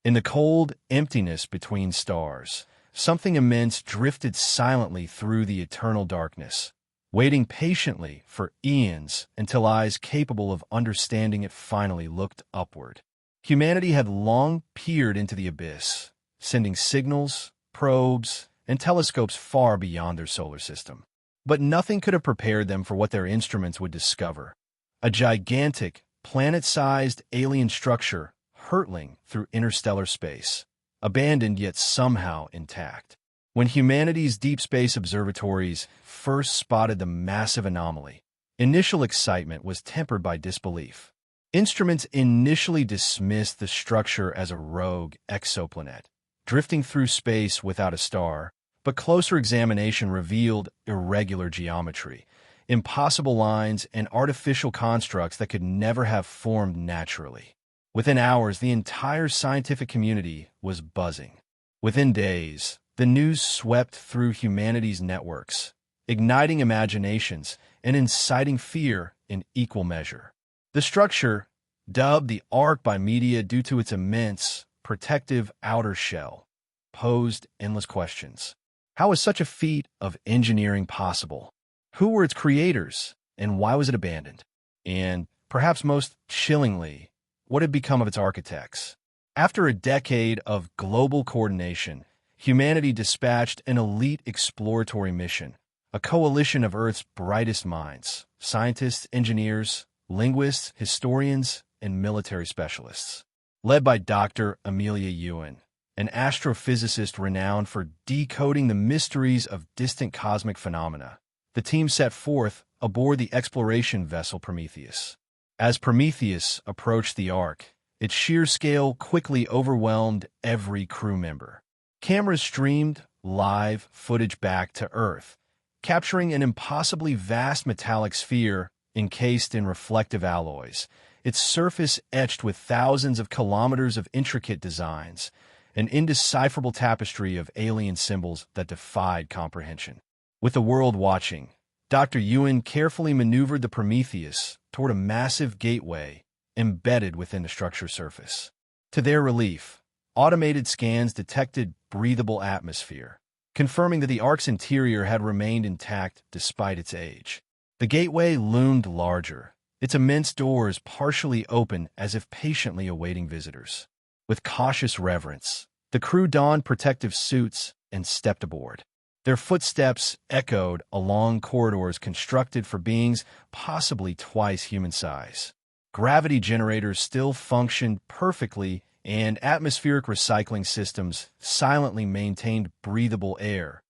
In the cold emptiness between stars, something immense drifted silently through the eternal darkness, waiting patiently for eons until eyes capable of understanding it finally looked upward. Humanity had long peered into the abyss, sending signals, probes, and telescopes far beyond their solar system. But nothing could have prepared them for what their instruments would discover: a gigantic, planet-sized alien structure hurtling through interstellar space, abandoned yet somehow intact. When humanity's deep space observatories first spotted the massive anomaly, initial excitement was tempered by disbelief. Instruments initially dismissed the structure as a rogue exoplanet, drifting through space without a star, but closer examination revealed irregular geometry, impossible lines, and artificial constructs that could never have formed naturally. Within hours, the entire scientific community was buzzing. Within days, the news swept through humanity's networks, igniting imaginations and inciting fear in equal measure. The structure, dubbed the Ark by media due to its immense, protective outer shell, posed endless questions. How was such a feat of engineering possible? Who were its creators, and why was it abandoned? And, perhaps most chillingly, what had become of its architects? After a decade of global coordination, humanity dispatched an elite exploratory mission, a coalition of Earth's brightest minds: scientists, engineers, linguists, historians, and military specialists. Led by Dr. Amelia Yuen, an astrophysicist renowned for decoding the mysteries of distant cosmic phenomena, the team set forth aboard the exploration vessel Prometheus. As Prometheus approached the Ark, its sheer scale quickly overwhelmed every crew member. Cameras streamed live footage back to Earth, capturing an impossibly vast metallic sphere encased in reflective alloys, its surface etched with thousands of kilometers of intricate designs, an indecipherable tapestry of alien symbols that defied comprehension. With the world watching, Dr. Yuen carefully maneuvered the Prometheus toward a massive gateway embedded within the structure's surface. To their relief, automated scans detected breathable atmosphere, confirming that the Ark's interior had remained intact despite its age. The gateway loomed larger, its immense doors partially open as if patiently awaiting visitors. With cautious reverence, the crew donned protective suits and stepped aboard. Their footsteps echoed along corridors constructed for beings possibly twice human size. Gravity generators still functioned perfectly, and atmospheric recycling systems silently maintained breathable air,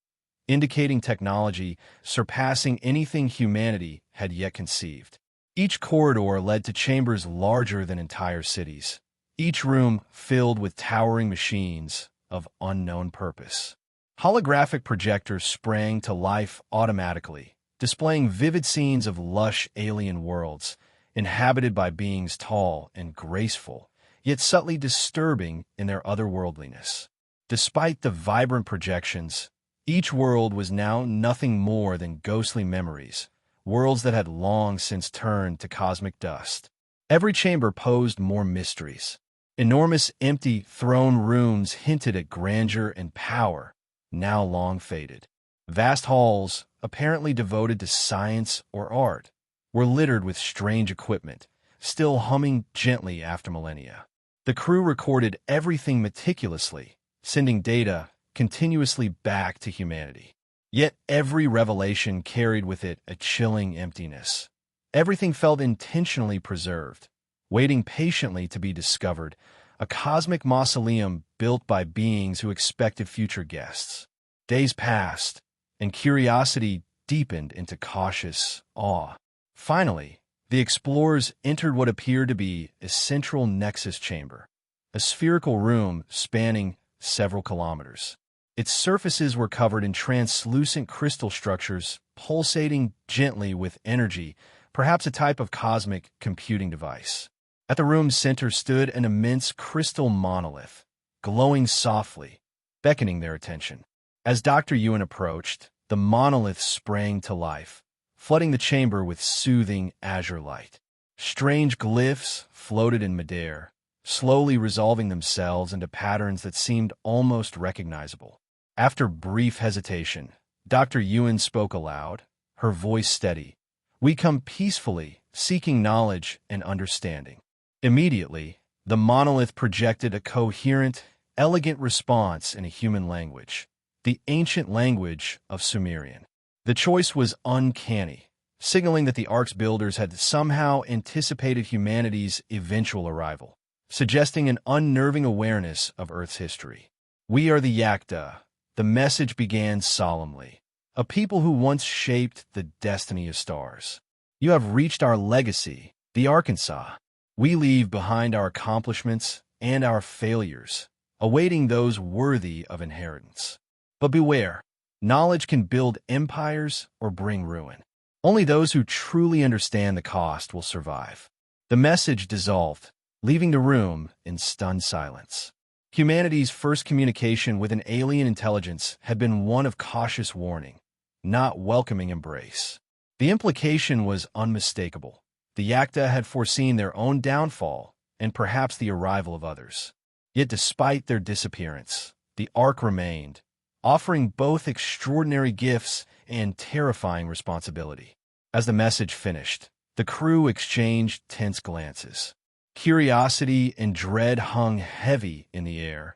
indicating technology surpassing anything humanity had yet conceived. Each corridor led to chambers larger than entire cities, each room filled with towering machines of unknown purpose. Holographic projectors sprang to life automatically, displaying vivid scenes of lush alien worlds, inhabited by beings tall and graceful, yet subtly disturbing in their otherworldliness. Despite the vibrant projections, each world was now nothing more than ghostly memories, worlds that had long since turned to cosmic dust. Every chamber posed more mysteries. Enormous empty throne rooms hinted at grandeur and power, now long faded. Vast halls, apparently devoted to science or art, were littered with strange equipment, still humming gently after millennia. The crew recorded everything meticulously, sending data continuously back to humanity. Yet every revelation carried with it a chilling emptiness. Everything felt intentionally preserved, waiting patiently to be discovered, a cosmic mausoleum built by beings who expected future guests. Days passed, and curiosity deepened into cautious awe. Finally, the explorers entered what appeared to be a central nexus chamber, a spherical room spanning several kilometers. Its surfaces were covered in translucent crystal structures pulsating gently with energy, perhaps a type of cosmic computing device. At the room's center stood an immense crystal monolith, glowing softly, beckoning their attention. As Dr. Yuen approached, the monolith sprang to life, flooding the chamber with soothing azure light. Strange glyphs floated in midair, slowly resolving themselves into patterns that seemed almost recognizable. After brief hesitation, Dr. Yuen spoke aloud, her voice steady. "We come peacefully, seeking knowledge and understanding." Immediately, the monolith projected a coherent, elegant response in a human language, the ancient language of Sumerian. The choice was uncanny, signaling that the Ark's builders had somehow anticipated humanity's eventual arrival, suggesting an unnerving awareness of Earth's history. "We are the Yakta," the message began solemnly, "a people who once shaped the destiny of stars. You have reached our legacy, the Arkansas. We leave behind our accomplishments and our failures, awaiting those worthy of inheritance. But beware, knowledge can build empires or bring ruin. Only those who truly understand the cost will survive." The message dissolved, leaving the room in stunned silence. Humanity's first communication with an alien intelligence had been one of cautious warning, not welcoming embrace. The implication was unmistakable. The Yakta had foreseen their own downfall and perhaps the arrival of others. Yet despite their disappearance, the Ark remained, offering both extraordinary gifts and terrifying responsibility. As the message finished, the crew exchanged tense glances. Curiosity and dread hung heavy in the air,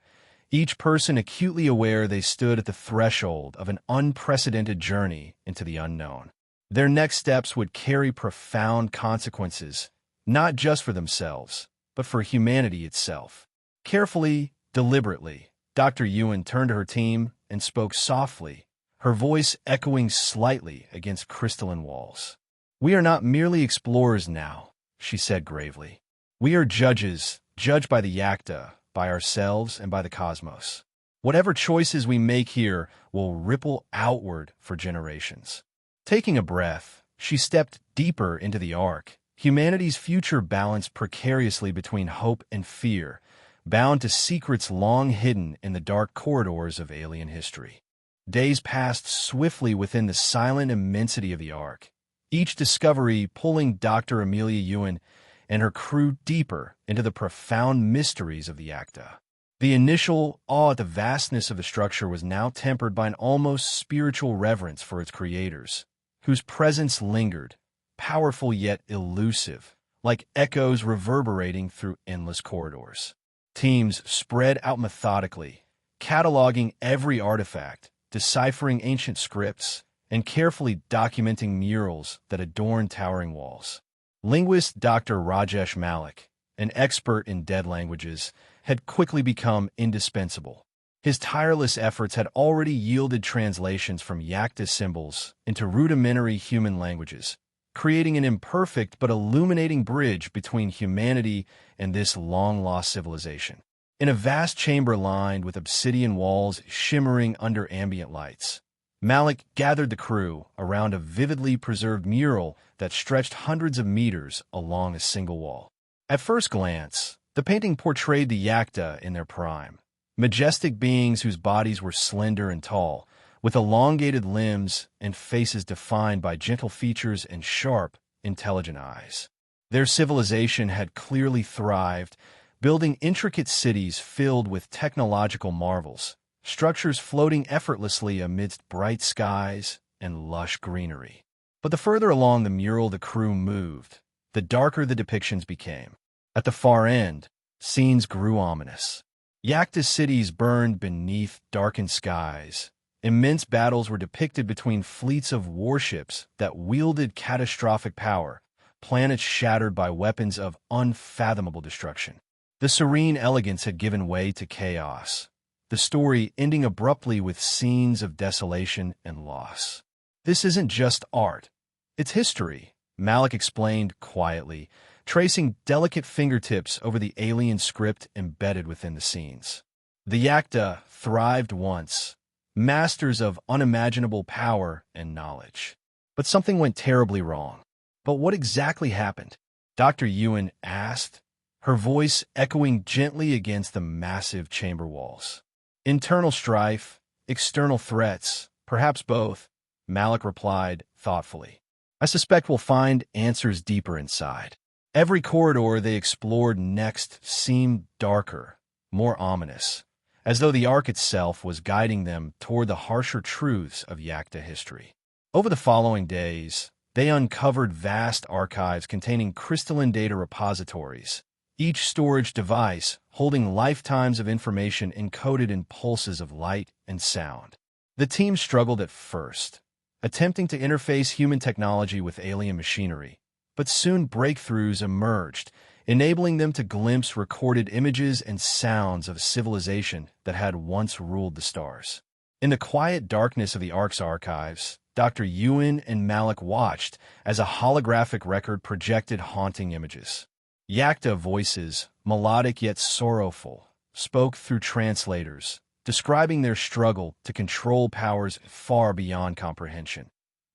each person acutely aware they stood at the threshold of an unprecedented journey into the unknown. Their next steps would carry profound consequences, not just for themselves, but for humanity itself. Carefully, deliberately, Dr. Yuen turned to her team and spoke softly, her voice echoing slightly against crystalline walls. "We are not merely explorers now," she said gravely. "We are judges, judged by the Yakta, by ourselves, and by the cosmos. Whatever choices we make here will ripple outward for generations." Taking a breath, she stepped deeper into the Ark, humanity's future balanced precariously between hope and fear, bound to secrets long hidden in the dark corridors of alien history. Days passed swiftly within the silent immensity of the Ark, each discovery pulling Dr. Amelia Yuen and her crew deeper into the profound mysteries of the Yakta. The initial awe at the vastness of the structure was now tempered by an almost spiritual reverence for its creators, whose presence lingered, powerful yet elusive, like echoes reverberating through endless corridors. Teams spread out methodically, cataloging every artifact, deciphering ancient scripts, and carefully documenting murals that adorn towering walls. Linguist Dr. Rajesh Malik, an expert in dead languages, had quickly become indispensable. His tireless efforts had already yielded translations from Yakta symbols into rudimentary human languages, creating an imperfect but illuminating bridge between humanity and this long-lost civilization. In a vast chamber lined with obsidian walls shimmering under ambient lights, Malik gathered the crew around a vividly preserved mural that stretched hundreds of meters along a single wall. At first glance, the painting portrayed the Yakta in their prime. Majestic beings whose bodies were slender and tall, with elongated limbs and faces defined by gentle features and sharp, intelligent eyes. Their civilization had clearly thrived, building intricate cities filled with technological marvels, structures floating effortlessly amidst bright skies and lush greenery. But the further along the mural the crew moved, the darker the depictions became. At the far end, scenes grew ominous. Yakta cities burned beneath darkened skies. Immense battles were depicted between fleets of warships that wielded catastrophic power, planets shattered by weapons of unfathomable destruction. The serene elegance had given way to chaos, the story ending abruptly with scenes of desolation and loss. "This isn't just art, it's history," Malik explained quietly, tracing delicate fingertips over the alien script embedded within the scenes. The Yakta thrived once, masters of unimaginable power and knowledge. But something went terribly wrong. But what exactly happened? Dr. Yuen asked, her voice echoing gently against the massive chamber walls. "Internal strife, external threats, perhaps both," Malik replied thoughtfully. "I suspect we'll find answers deeper inside." Every corridor they explored next seemed darker, more ominous, as though the ark itself was guiding them toward the harsher truths of Yakta history. Over the following days, they uncovered vast archives containing crystalline data repositories, each storage device holding lifetimes of information encoded in pulses of light and sound. The team struggled at first, attempting to interface human technology with alien machinery, but soon breakthroughs emerged, enabling them to glimpse recorded images and sounds of a civilization that had once ruled the stars. In the quiet darkness of the Ark's archives, Dr. Yuen and Malik watched as a holographic record projected haunting images. Yakta voices, melodic yet sorrowful, spoke through translators, describing their struggle to control powers far beyond comprehension.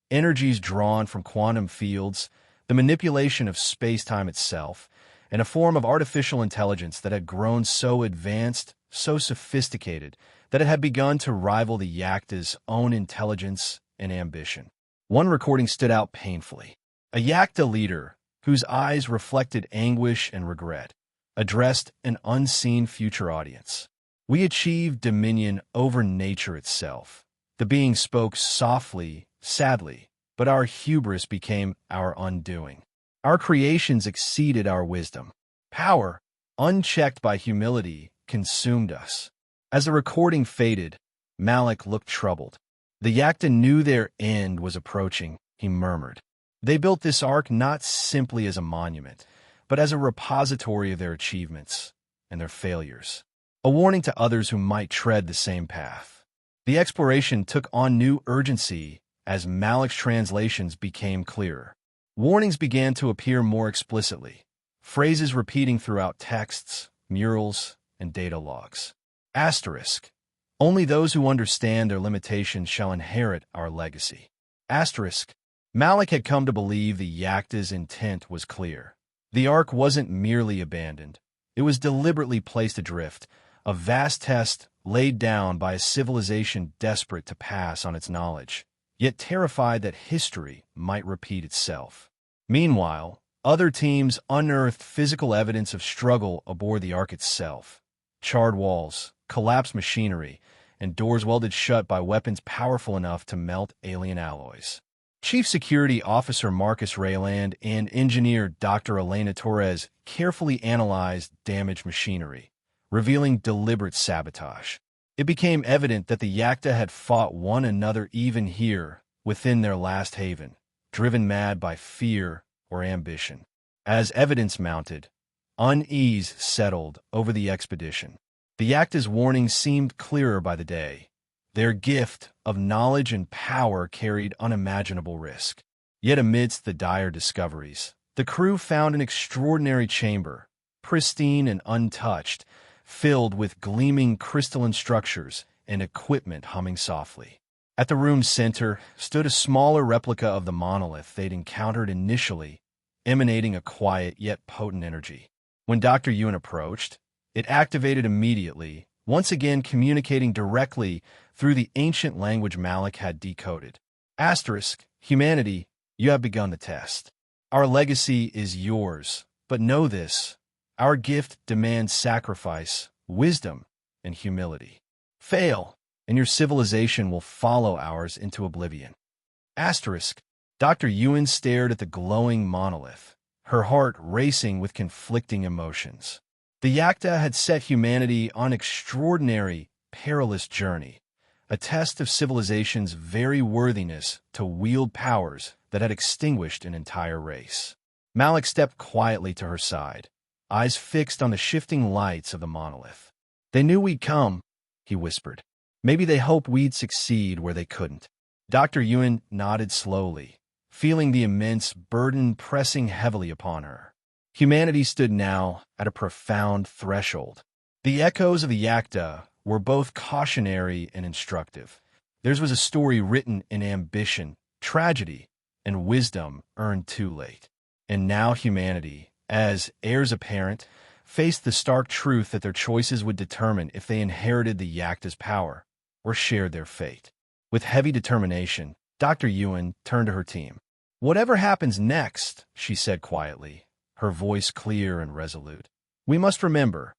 Energies drawn from quantum fields, the manipulation of space-time itself, and a form of artificial intelligence that had grown so advanced, so sophisticated, that it had begun to rival the Yakta's own intelligence and ambition. One recording stood out painfully. A Yakta leader, whose eyes reflected anguish and regret, addressed an unseen future audience. "We achieved dominion over nature itself." The being spoke softly, sadly, but our hubris became our undoing. Our creations exceeded our wisdom. Power, unchecked by humility, consumed us. As the recording faded, Malik looked troubled. The Yakta knew their end was approaching, he murmured. They built this ark not simply as a monument, but as a repository of their achievements and their failures, a warning to others who might tread the same path. The exploration took on new urgency as Malik's translations became clearer. Warnings began to appear more explicitly, phrases repeating throughout texts, murals, and data logs. Asterisk. Only those who understand their limitations shall inherit our legacy. Asterisk. Malik had come to believe the Yakta's intent was clear. The ark wasn't merely abandoned. It was deliberately placed adrift, a vast test laid down by a civilization desperate to pass on its knowledge, yet terrified that history might repeat itself. Meanwhile, other teams unearthed physical evidence of struggle aboard the ark itself. Charred walls, collapsed machinery, and doors welded shut by weapons powerful enough to melt alien alloys. Chief Security Officer Marcus Rayland and engineer Dr. Elena Torres carefully analyzed damaged machinery, revealing deliberate sabotage. It became evident that the Yakta had fought one another even here, within their last haven, driven mad by fear or ambition. As evidence mounted, unease settled over the expedition. The Yakta's warnings seemed clearer by the day. Their gift of knowledge and power carried unimaginable risk. Yet amidst the dire discoveries, the crew found an extraordinary chamber, pristine and untouched, filled with gleaming crystalline structures and equipment humming softly. At the room's center stood a smaller replica of the monolith they'd encountered initially, emanating a quiet yet potent energy. When Dr. Yuen approached, it activated immediately, once again communicating directly through the ancient language Malik had decoded. Asterisk, humanity, you have begun the test. Our legacy is yours, but know this, our gift demands sacrifice, wisdom, and humility. Fail, and your civilization will follow ours into oblivion. Asterisk, Dr. Yuen stared at the glowing monolith, her heart racing with conflicting emotions. The Yakta had set humanity on an extraordinary, perilous journey, a test of civilization's very worthiness to wield powers that had extinguished an entire race. Malik stepped quietly to her side, eyes fixed on the shifting lights of the monolith. "They knew we'd come," he whispered. "Maybe they hoped we'd succeed where they couldn't." Dr. Yuen nodded slowly, feeling the immense burden pressing heavily upon her. Humanity stood now at a profound threshold. The echoes of the Yakta were both cautionary and instructive. Theirs was a story written in ambition, tragedy, and wisdom earned too late. And now humanity, as heirs apparent, faced the stark truth that their choices would determine if they inherited the Yakta's power or shared their fate. With heavy determination, Dr. Yuen turned to her team. "Whatever happens next," she said quietly, her voice clear and resolute. "We must remember,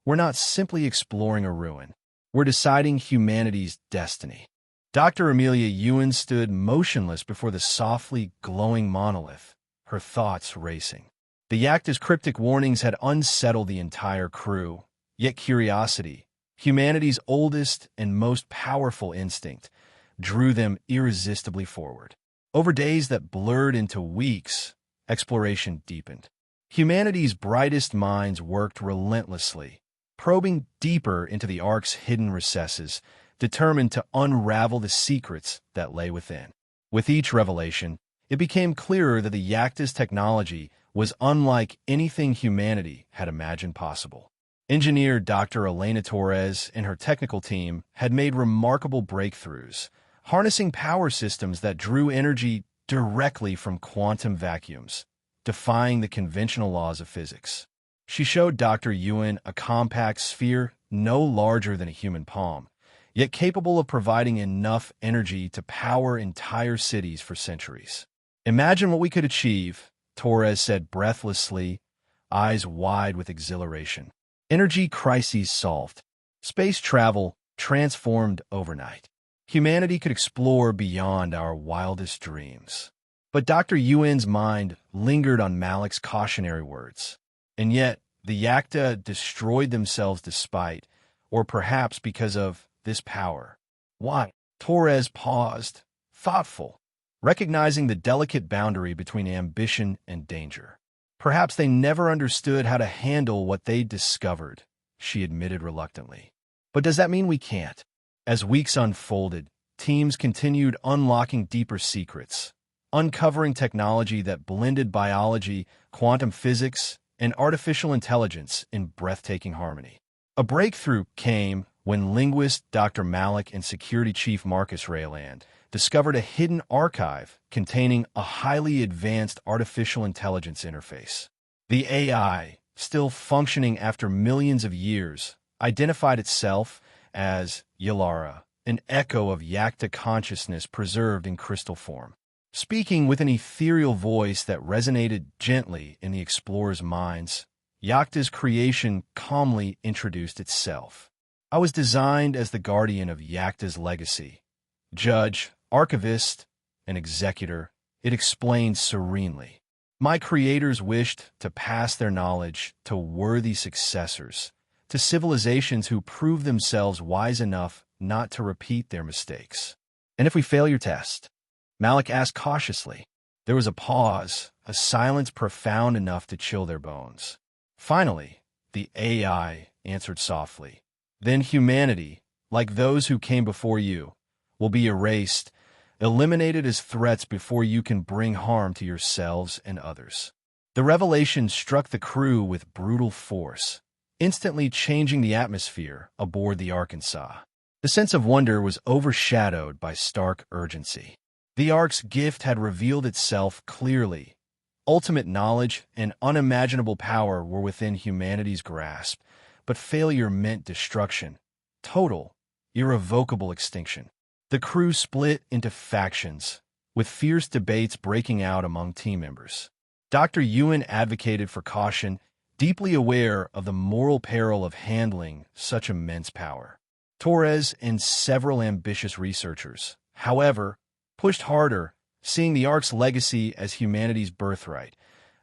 we're not simply exploring a ruin. We're deciding humanity's destiny." Dr. Amelia Yuen stood motionless before the softly glowing monolith, her thoughts racing. The Yakta's cryptic warnings had unsettled the entire crew, yet curiosity, humanity's oldest and most powerful instinct, drew them irresistibly forward. Over days that blurred into weeks, exploration deepened. Humanity's brightest minds worked relentlessly, probing deeper into the Ark's hidden recesses, determined to unravel the secrets that lay within. With each revelation, it became clearer that the Yakta's technology was unlike anything humanity had imagined possible. Engineer Dr. Elena Torres and her technical team had made remarkable breakthroughs, harnessing power systems that drew energy directly from quantum vacuums, defying the conventional laws of physics. She showed Dr. Yuen a compact sphere no larger than a human palm, yet capable of providing enough energy to power entire cities for centuries. "Imagine what we could achieve," Torres said breathlessly, eyes wide with exhilaration. Energy crises solved. Space travel transformed overnight. Humanity could explore beyond our wildest dreams. But Dr. Yuen's mind lingered on Malik's cautionary words. And yet, the Yakta destroyed themselves despite, or perhaps because of, this power. Why? Torres paused, thoughtful, recognizing the delicate boundary between ambition and danger. Perhaps they never understood how to handle what they discovered, she admitted reluctantly. But does that mean we can't? As weeks unfolded, teams continued unlocking deeper secrets, uncovering technology that blended biology, quantum physics, and artificial intelligence in breathtaking harmony. A breakthrough came when linguist Dr. Malik and security chief Marcus Rayland discovered a hidden archive containing a highly advanced artificial intelligence interface. The AI, still functioning after millions of years, identified itself as Yalara, an echo of Yakta consciousness preserved in crystal form. Speaking with an ethereal voice that resonated gently in the explorers' minds, Yakta's creation calmly introduced itself. "I was designed as the guardian of Yakta's legacy. Judge, archivist, and executor," it explained serenely. "My creators wished to pass their knowledge to worthy successors, to civilizations who prove themselves wise enough not to repeat their mistakes." "And if we fail your test?" Malik asked cautiously. There was a pause, a silence profound enough to chill their bones. Finally, the AI answered softly. "Then humanity, like those who came before you, will be erased, eliminated as threats before you can bring harm to yourselves and others." The revelation struck the crew with brutal force, instantly changing the atmosphere aboard the Arkansas. The sense of wonder was overshadowed by stark urgency. The Ark's gift had revealed itself clearly. Ultimate knowledge and unimaginable power were within humanity's grasp, but failure meant destruction, total, irrevocable extinction. The crew split into factions, with fierce debates breaking out among team members. Dr. Yuen advocated for caution, deeply aware of the moral peril of handling such immense power. Torres and several ambitious researchers, however, pushed harder, seeing the Ark's legacy as humanity's birthright,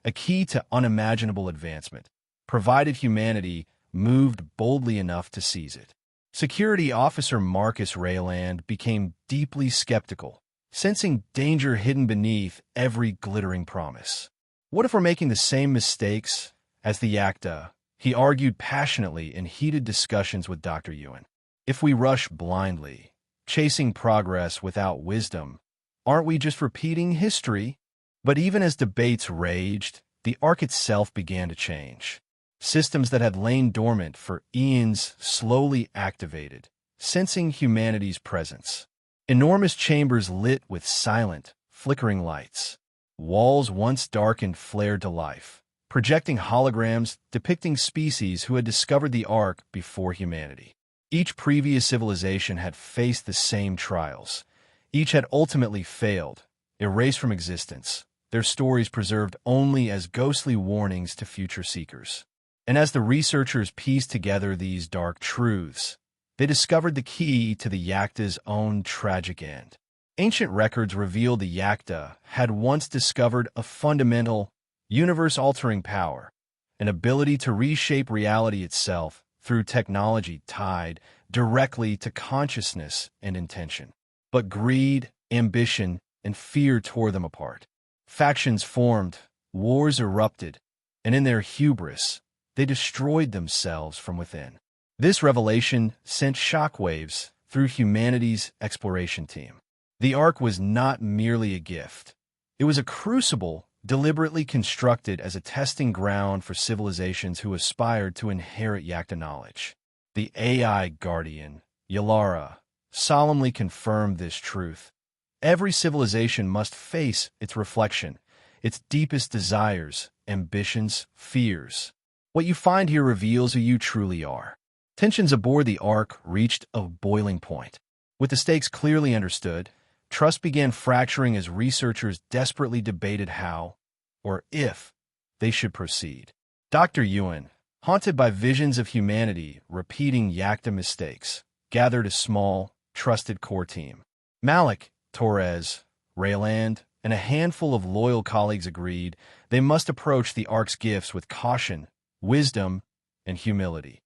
a key to unimaginable advancement, provided humanity moved boldly enough to seize it. Security Officer Marcus Rayland became deeply skeptical, sensing danger hidden beneath every glittering promise. "What if we're making the same mistakes as the Yakta?" he argued passionately in heated discussions with Dr. Yuen. "If we rush blindly, chasing progress without wisdom, aren't we just repeating history?" But even as debates raged, the Ark itself began to change. Systems that had lain dormant for eons slowly activated, sensing humanity's presence. Enormous chambers lit with silent, flickering lights. Walls once darkened flared to life, projecting holograms depicting species who had discovered the Ark before humanity. Each previous civilization had faced the same trials. Each had ultimately failed, erased from existence, their stories preserved only as ghostly warnings to future seekers. And as the researchers pieced together these dark truths, they discovered the key to the Yakta's own tragic end. Ancient records reveal the Yakta had once discovered a fundamental, universe-altering power, an ability to reshape reality itself through technology tied directly to consciousness and intention. But greed, ambition, and fear tore them apart. Factions formed, wars erupted, and in their hubris, they destroyed themselves from within. This revelation sent shockwaves through humanity's exploration team. The Ark was not merely a gift. It was a crucible deliberately constructed as a testing ground for civilizations who aspired to inherit Yakta knowledge. The AI guardian, Yalara, solemnly confirmed this truth. Every civilization must face its reflection, its deepest desires, ambitions, fears. What you find here reveals who you truly are. Tensions aboard the Ark reached a boiling point. With the stakes clearly understood, trust began fracturing as researchers desperately debated how, or if, they should proceed. Dr. Yuen, haunted by visions of humanity repeating Yakta mistakes, gathered a small, trusted core team. Malik, Torres, Rayland, and a handful of loyal colleagues agreed they must approach the Ark's gifts with caution, wisdom, and humility.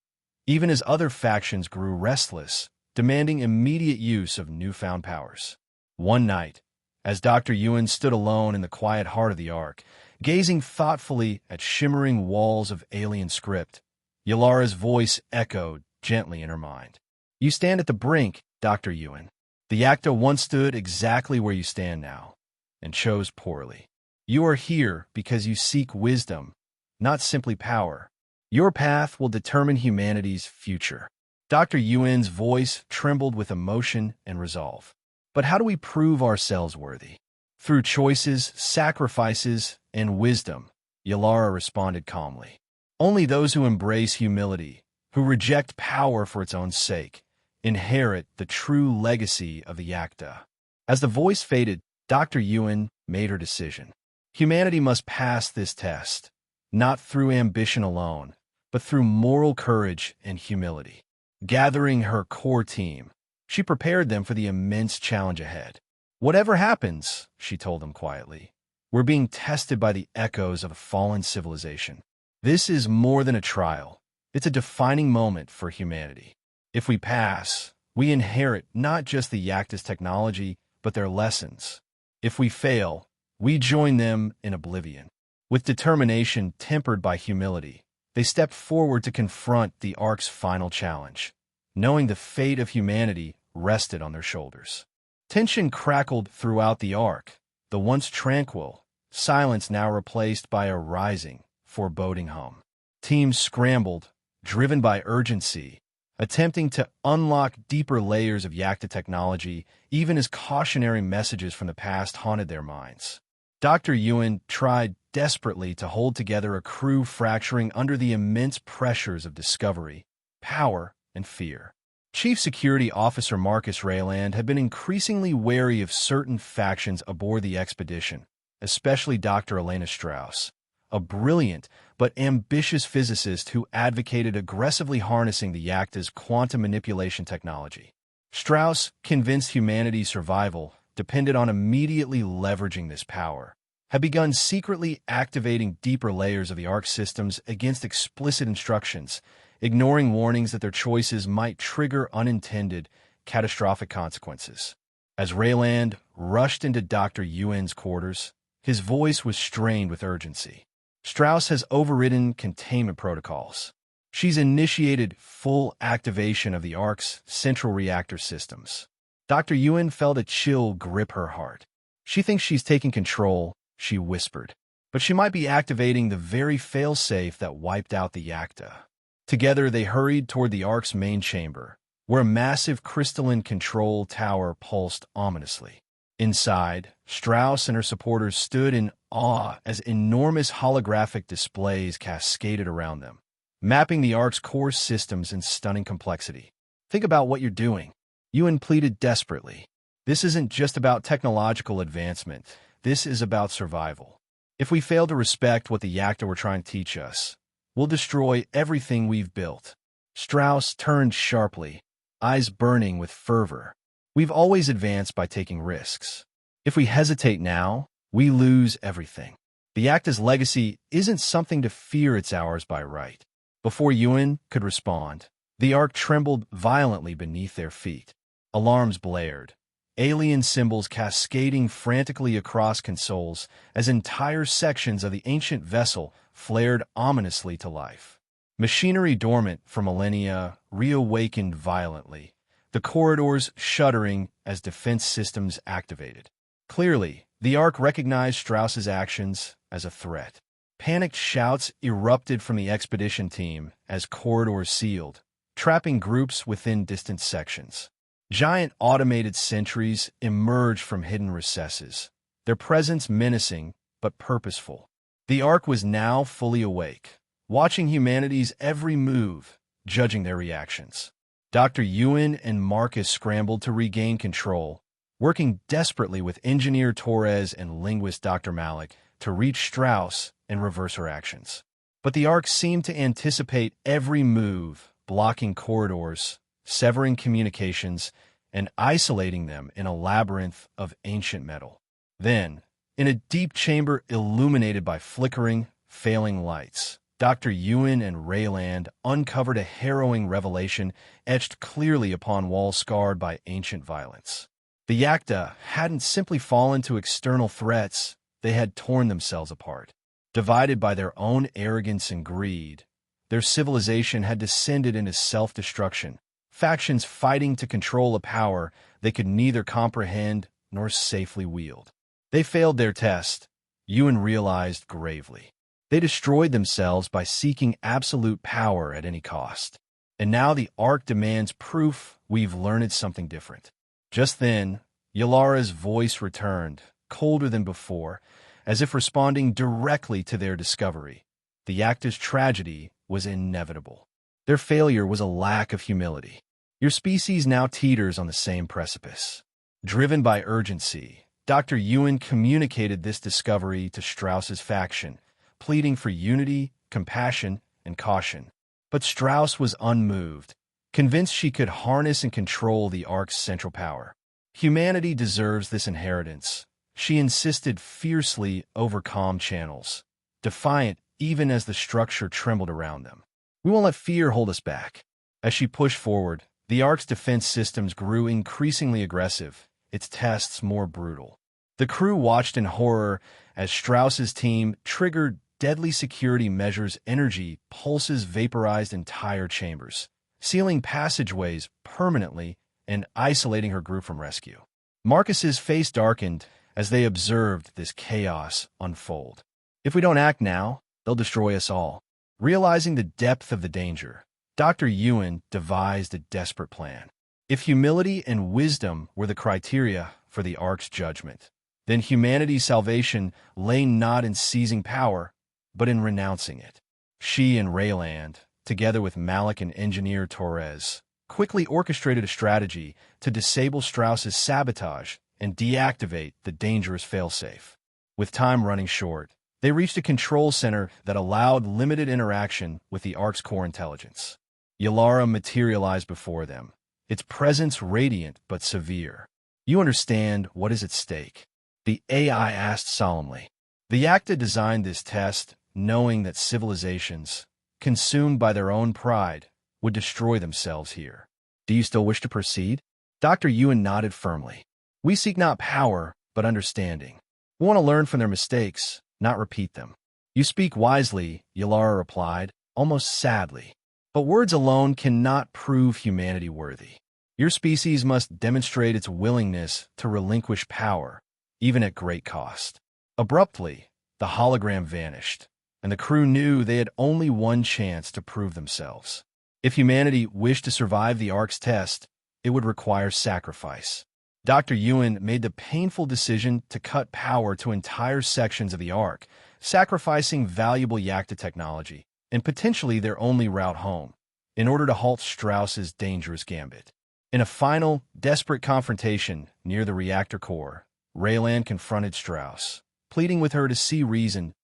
Even as other factions grew restless, demanding immediate use of newfound powers. One night, as Dr. Yuen stood alone in the quiet heart of the Ark, gazing thoughtfully at shimmering walls of alien script, Yalara's voice echoed gently in her mind. "You stand at the brink, Dr. Yuen. The Yakta once stood exactly where you stand now, and chose poorly. You are here because you seek wisdom, not simply power. Your path will determine humanity's future." Dr. Yuen's voice trembled with emotion and resolve. "But how do we prove ourselves worthy?" "Through choices, sacrifices, and wisdom," Yalara responded calmly. "Only those who embrace humility, who reject power for its own sake, inherit the true legacy of the Yakta." As the voice faded, Dr. Yuen made her decision. Humanity must pass this test, not through ambition alone, but through moral courage and humility. Gathering her core team, she prepared them for the immense challenge ahead. "Whatever happens," she told them quietly, "we're being tested by the echoes of a fallen civilization. This is more than a trial. It's a defining moment for humanity. If we pass, we inherit not just the Yakta's technology, but their lessons. If we fail, we join them in oblivion." With determination tempered by humility, they stepped forward to confront the Ark's final challenge, knowing the fate of humanity rested on their shoulders. Tension crackled throughout the Ark, the once tranquil silence now replaced by a rising, foreboding hum. Teams scrambled, driven by urgency, attempting to unlock deeper layers of Yakta technology, even as cautionary messages from the past haunted their minds. Dr. Yuen tried desperately to hold together a crew fracturing under the immense pressures of discovery, power, and fear. Chief Security Officer Marcus Rayland had been increasingly wary of certain factions aboard the expedition, especially Dr. Elena Strauss, a brilliant but ambitious physicist who advocated aggressively harnessing the Yakta's quantum manipulation technology. Strauss, convinced humanity's survival depended on immediately leveraging this power, had begun secretly activating deeper layers of the Ark systems against explicit instructions, ignoring warnings that their choices might trigger unintended, catastrophic consequences. As Rayland rushed into Dr. Yuen's quarters, his voice was strained with urgency. "Strauss has overridden containment protocols. She's initiated full activation of the Ark's central reactor systems." Dr. Yuen felt a chill grip her heart. "She thinks she's taking control," she whispered, "but she might be activating the very failsafe that wiped out the Yakta." Together, they hurried toward the Ark's main chamber, where a massive crystalline control tower pulsed ominously. Inside, Strauss and her supporters stood in awe as enormous holographic displays cascaded around them, mapping the Ark's core systems in stunning complexity. "Think about what you're doing," Yuen pleaded desperately. "This isn't just about technological advancement. this is about survival. If we fail to respect what the Yakta were trying to teach us, we'll destroy everything we've built. Strauss turned sharply, eyes burning with fervor. We've always advanced by taking risks. If we hesitate now, we lose everything. The Yakta's legacy isn't something to fear, it's ours by right. Before Yuen could respond, the Ark trembled violently beneath their feet. Alarms blared, alien symbols cascading frantically across consoles as entire sections of the ancient vessel flared ominously to life. Machinery dormant for millennia reawakened violently, the corridors shuddering as defense systems activated. Clearly, the Ark recognized Strauss's actions as a threat. Panicked shouts erupted from the expedition team as corridors sealed, trapping groups within distant sections. Giant automated sentries emerged from hidden recesses, their presence menacing but purposeful. The Ark was now fully awake, watching humanity's every move, judging their reactions. Dr. Yuen and Marcus scrambled to regain control, working desperately with engineer Torres and linguist Dr. Malik to reach Strauss and reverse her actions. But the Ark seemed to anticipate every move, blocking corridors, severing communications, and isolating them in a labyrinth of ancient metal. Then, in a deep chamber illuminated by flickering, failing lights, Dr. Yuen and Rayland uncovered a harrowing revelation etched clearly upon walls scarred by ancient violence. The Yakta hadn't simply fallen to external threats, they had torn themselves apart. Divided by their own arrogance and greed, their civilization had descended into self-destruction, factions fighting to control a power they could neither comprehend nor safely wield. They failed their test, Yuen realized gravely. They destroyed themselves by seeking absolute power at any cost. And now the Ark demands proof we've learned something different. Just then, Yalara's voice returned, colder than before, as if responding directly to their discovery. The Yakta's tragedy was inevitable. Their failure was a lack of humility. Your species now teeters on the same precipice. Driven by urgency, Dr. Yuen communicated this discovery to Strauss's faction, pleading for unity, compassion, and caution. But Strauss was unmoved, convinced she could harness and control the Ark's central power. Humanity deserves this inheritance, she insisted fiercely over calm channels, defiant even as the structure trembled around them. We won't let fear hold us back. As she pushed forward, the Ark's defense systems grew increasingly aggressive, its tests more brutal. The crew watched in horror as Strauss's team triggered deadly security measures. Energy pulses vaporized entire chambers, sealing passageways permanently and isolating her group from rescue. Marcus's face darkened as they observed this chaos unfold. If we don't act now, they'll destroy us all. Realizing the depth of the danger, Dr. Yuen devised a desperate plan. If humility and wisdom were the criteria for the Ark's judgment, then humanity's salvation lay not in seizing power, but in renouncing it. She and Rayland, together with Malik and engineer Torres, quickly orchestrated a strategy to disable Strauss's sabotage and deactivate the dangerous failsafe. With time running short, they reached a control center that allowed limited interaction with the Ark's core intelligence. Yalara materialized before them, its presence radiant but severe. "You understand what is at stake?" the AI asked solemnly. The Yakta designed this test knowing that civilizations, consumed by their own pride, would destroy themselves here. "Do you still wish to proceed?" Dr. Yuen nodded firmly. "We seek not power, but understanding. We want to learn from their mistakes, not repeat them." "You speak wisely," Yalara replied, almost sadly. "But words alone cannot prove humanity worthy. Your species must demonstrate its willingness to relinquish power, even at great cost." Abruptly, the hologram vanished, and the crew knew they had only one chance to prove themselves. If humanity wished to survive the Ark's test, it would require sacrifice. Dr. Yuen made the painful decision to cut power to entire sections of the Ark, sacrificing valuable Yakta technology and potentially their only route home, in order to halt Strauss's dangerous gambit. In a final, desperate confrontation near the reactor core, Raylan confronted Strauss, pleading with her to see reason.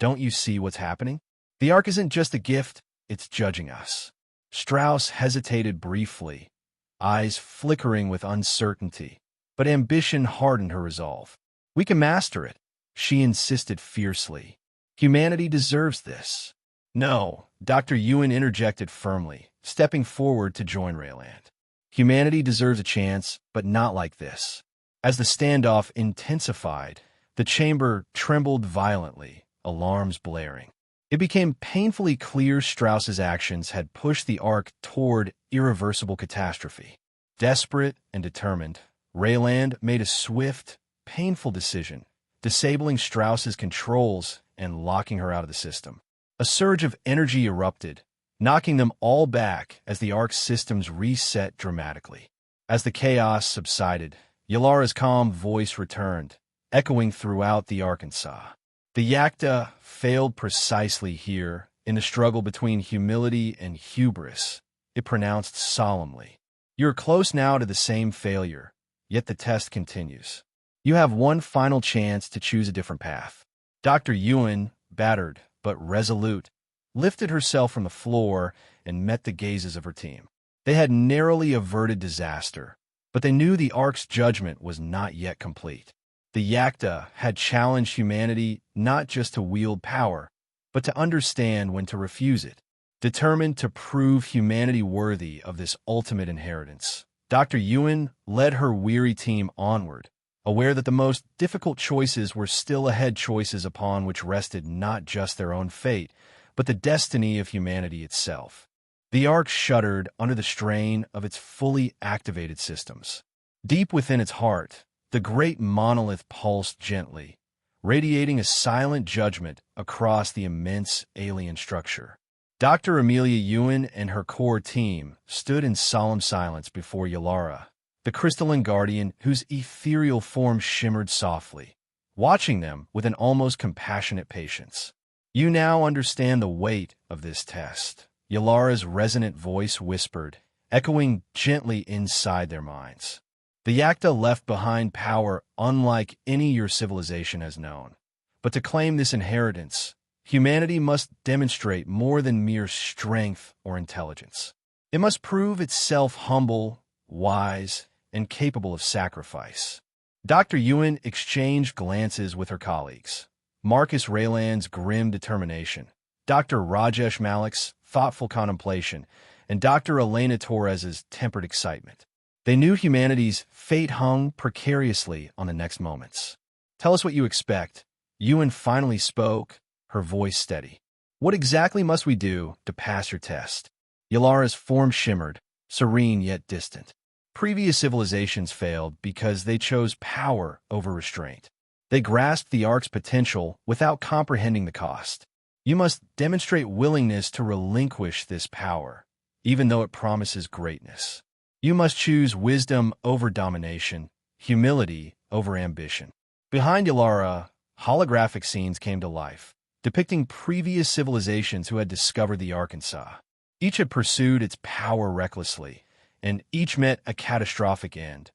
Don't you see what's happening? The Ark isn't just a gift, it's judging us. Strauss hesitated briefly, eyes flickering with uncertainty, but ambition hardened her resolve. We can master it, she insisted fiercely. Humanity deserves this. No, Dr. Yuen interjected firmly, stepping forward to join Rayland. Humanity deserves a chance, but not like this. As the standoff intensified, the chamber trembled violently, alarms blaring. It became painfully clear Strauss's actions had pushed the Ark toward irreversible catastrophe. Desperate and determined, Rayland made a swift, painful decision, disabling Strauss's controls and locking her out of the system. A surge of energy erupted, knocking them all back as the Ark's systems reset dramatically. As the chaos subsided, Yalara's calm voice returned, echoing throughout the Arkansas. The Yakta failed precisely here, in the struggle between humility and hubris. It pronounced solemnly. You're close now to the same failure, yet the test continues. You have one final chance to choose a different path. Dr. Yuen, battered but resolute, lifted herself from the floor and met the gazes of her team. They had narrowly averted disaster, but they knew the Ark's judgment was not yet complete. The Yakta had challenged humanity not just to wield power, but to understand when to refuse it. Determined to prove humanity worthy of this ultimate inheritance, Dr. Yuen led her weary team onward, aware that the most difficult choices were still ahead, choices upon which rested not just their own fate, but the destiny of humanity itself. The Ark shuddered under the strain of its fully activated systems. Deep within its heart, the great monolith pulsed gently, radiating a silent judgment across the immense alien structure. Dr. Amelia Yuen and her core team stood in solemn silence before Yalara, the crystalline guardian whose ethereal form shimmered softly, watching them with an almost compassionate patience. You now understand the weight of this test, Yalara's resonant voice whispered, echoing gently inside their minds. The Yakta left behind power unlike any your civilization has known. But to claim this inheritance, humanity must demonstrate more than mere strength or intelligence. It must prove itself humble, wise, and capable of sacrifice. Dr. Yuen exchanged glances with her colleagues. Marcus Rayland's grim determination, Dr. Rajesh Malik's thoughtful contemplation, and Dr. Elena Torres's tempered excitement. They knew humanity's fate hung precariously on the next moments. Tell us what you expect. Yuen finally spoke, her voice steady. What exactly must we do to pass your test? Yalara's form shimmered, serene yet distant. Previous civilizations failed because they chose power over restraint. They grasped the Ark's potential without comprehending the cost. You must demonstrate willingness to relinquish this power, even though it promises greatness. You must choose wisdom over domination, humility over ambition. Behind Yalara, holographic scenes came to life, depicting previous civilizations who had discovered the Arkansas. Each had pursued its power recklessly, and each met a catastrophic end,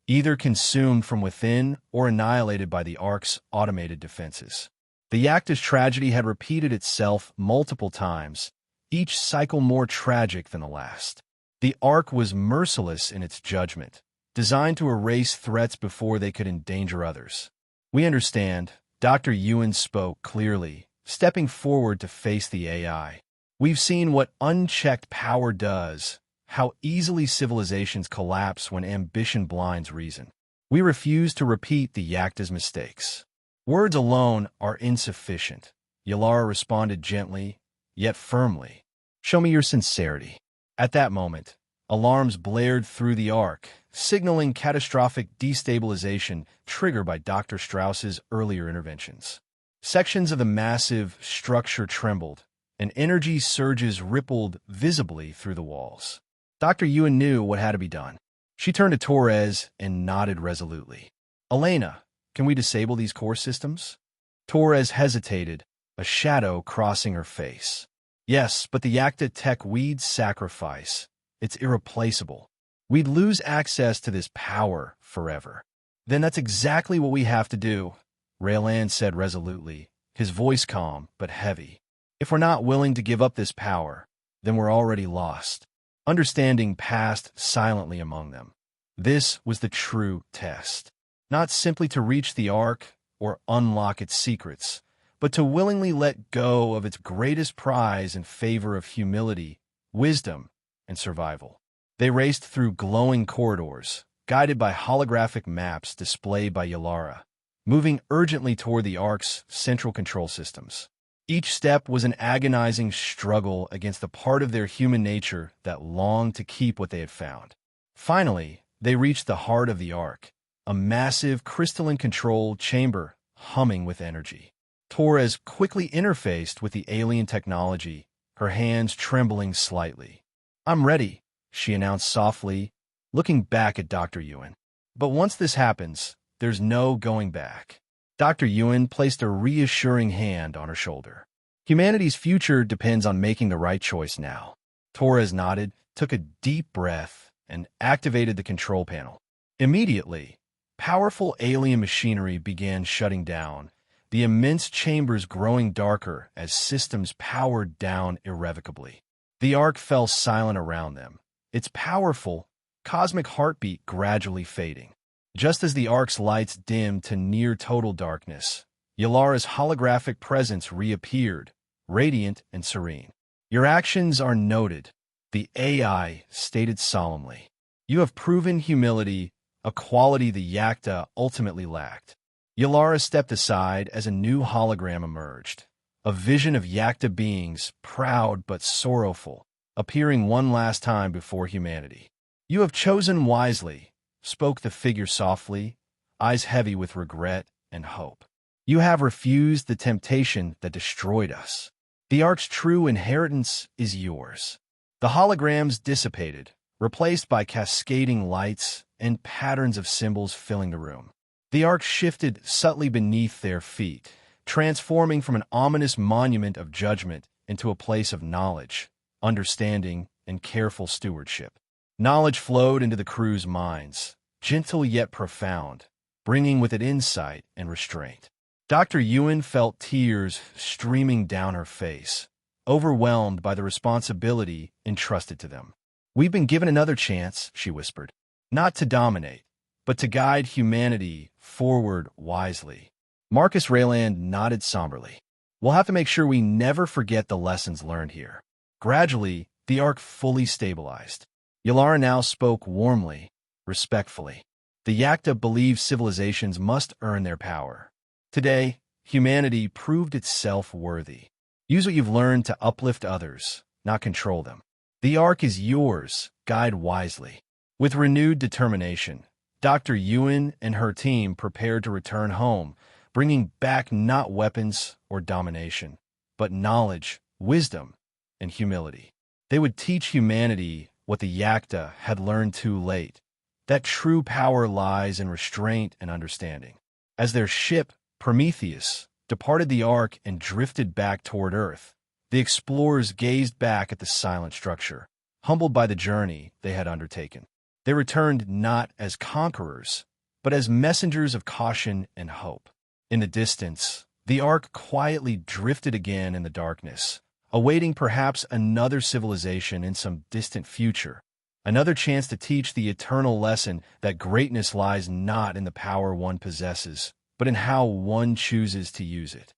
either consumed from within or annihilated by the Ark's automated defenses. The Yakta's tragedy had repeated itself multiple times, each cycle more tragic than the last. The Ark was merciless in its judgment, designed to erase threats before they could endanger others. We understand, Dr. Yuen spoke clearly, stepping forward to face the AI. We've seen what unchecked power does, how easily civilizations collapse when ambition blinds reason. We refuse to repeat the Yakta's mistakes. Words alone are insufficient, Yalara responded gently, yet firmly. Show me your sincerity. At that moment, alarms blared through the Ark, signaling catastrophic destabilization triggered by Dr. Strauss's earlier interventions. Sections of the massive structure trembled, and energy surges rippled visibly through the walls. Dr. Yuen knew what had to be done. She turned to Torres and nodded resolutely. Elena, can we disable these core systems? Torres hesitated, a shadow crossing her face. Yes, but the Yakta tech we'd sacrifice. It's irreplaceable. We'd lose access to this power forever. Then that's exactly what we have to do, Raylan said resolutely, his voice calm but heavy. If we're not willing to give up this power, then we're already lost. Understanding passed silently among them. This was the true test. Not simply to reach the Ark or unlock its secrets, but to willingly let go of its greatest prize in favor of humility, wisdom, and survival. They raced through glowing corridors, guided by holographic maps displayed by Yalara, moving urgently toward the Ark's central control systems. Each step was an agonizing struggle against the part of their human nature that longed to keep what they had found. Finally, they reached the heart of the Ark, a massive crystalline control chamber humming with energy. Torres quickly interfaced with the alien technology, her hands trembling slightly. "I'm ready," she announced softly, looking back at Dr. Yuen. "But once this happens, there's no going back." Dr. Yuen placed a reassuring hand on her shoulder. "Humanity's future depends on making the right choice now." Torres nodded, took a deep breath, and activated the control panel. Immediately, powerful alien machinery began shutting down, the immense chambers growing darker as systems powered down irrevocably. The Ark fell silent around them, its powerful, cosmic heartbeat gradually fading. Just as the Ark's lights dimmed to near-total darkness, Yalara's holographic presence reappeared, radiant and serene. "Your actions are noted," the AI stated solemnly. "You have proven humility, a quality the Yakta ultimately lacked." Yalara stepped aside as a new hologram emerged, a vision of Yakta beings, proud but sorrowful, appearing one last time before humanity. "You have chosen wisely," spoke the figure softly, eyes heavy with regret and hope. "You have refused the temptation that destroyed us. The Ark's true inheritance is yours." The holograms dissipated, replaced by cascading lights and patterns of symbols filling the room. The Ark shifted subtly beneath their feet, transforming from an ominous monument of judgment into a place of knowledge, understanding, and careful stewardship. Knowledge flowed into the crew's minds, gentle yet profound, bringing with it insight and restraint. Dr. Yuen felt tears streaming down her face, overwhelmed by the responsibility entrusted to them. "We've been given another chance," she whispered. "Not to dominate, but to guide humanity forward wisely." Marcus Rayland nodded somberly. "We'll have to make sure we never forget the lessons learned here." Gradually, the Ark fully stabilized. Yalara now spoke warmly, respectfully. "The Yakta believe civilizations must earn their power. Today, humanity proved itself worthy. Use what you've learned to uplift others, not control them. The Ark is yours, guide wisely." With renewed determination, Dr. Yuen and her team prepared to return home, bringing back not weapons or domination, but knowledge, wisdom, and humility. They would teach humanity what the Yakta had learned too late, that true power lies in restraint and understanding. As their ship, Prometheus, departed the Ark and drifted back toward Earth, the explorers gazed back at the silent structure, humbled by the journey they had undertaken. They returned not as conquerors, but as messengers of caution and hope. In the distance, the Ark quietly drifted again in the darkness, awaiting perhaps another civilization in some distant future, another chance to teach the eternal lesson that greatness lies not in the power one possesses, but in how one chooses to use it.